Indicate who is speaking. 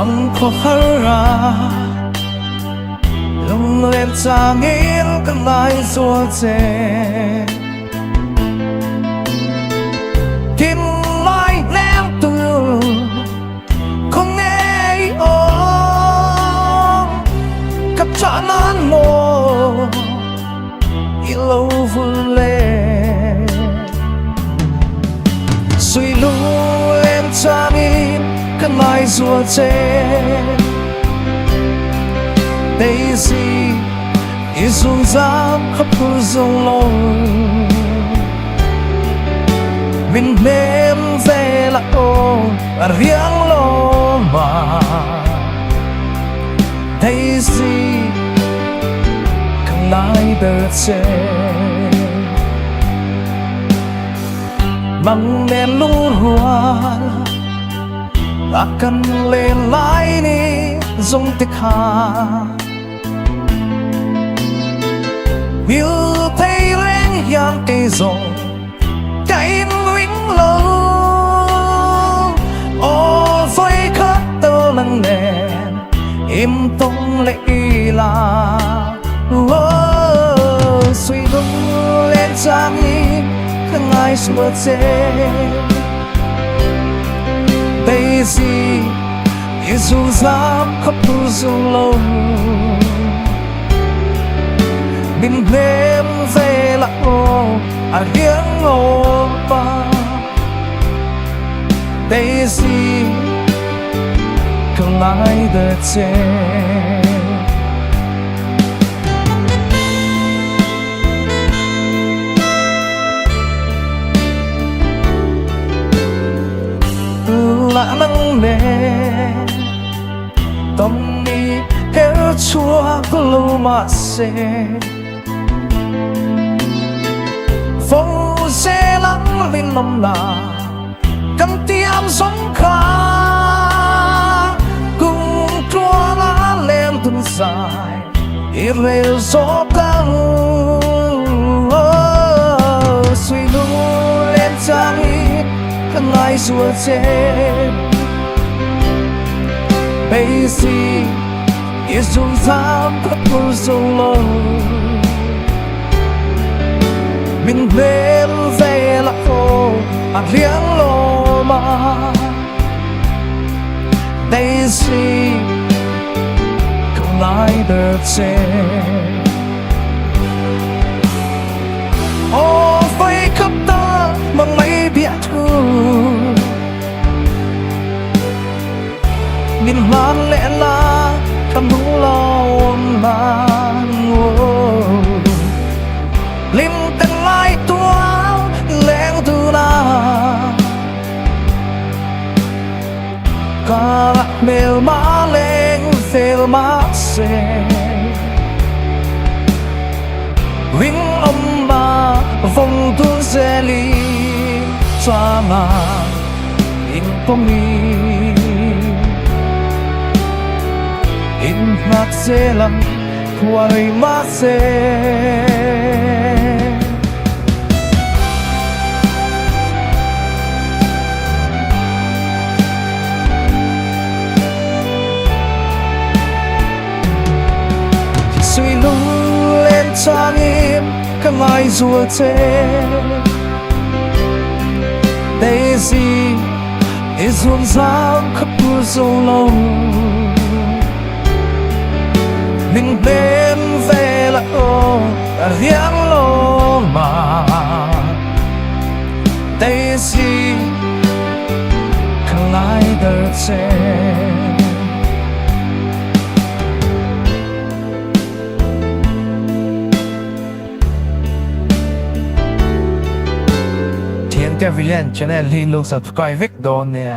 Speaker 1: ang kohara lung lên cha nghiến cái lại xua chê kim lại ném từ không nghe ôm cặp cha nan mồ lâu vui lên suy lu lên cha nghiến cái lại xua chê Daisy isung giam khắp hư dung lâu mình mềm về là ô riêng lô mà Daisy không lại đợi chê mang đèn lu hoa akan lên lại ni dung tích hà miêu thấy rèn yang cây rồng cây vĩnh lâu ô với khát tơ lăng đèn im tung lệ là suy lung lên trang đi không ai xua chê Daisy Isu giam khắp hư dung lâu mình đêm về là ô riêng ô ba Daisy không ai đợi chê lạ nắng nề tâm mi héo chua lâu mà xe phong xe lắng lên lòng là cầm tiêm sống khá cùng chua lá lên từng dài ít về gió cao suy lu lên trang ít không ai xua chê Daisy isung giam khắp hư dung lâu mình lên về là ô riêng lô mà Daisy không lại đợi chê ô với khắp ta mà mấy biết thương mình hoan lẽ là cầm hung lâu mà lim tên lại tua leng tu na cả mel má leng phèl má xe vinh âm ba vòng tu xe li xoa mà in phong mi in mặt xe lắm quay mắt xe suy lu lên trang im không ai rùa chê Daisy isung giam khắp hư dung lâu mình đêm về là ô riêng lô mà Daisy không ai đợi chê Thiên cái video channel liên luôn subscribe việc đó nè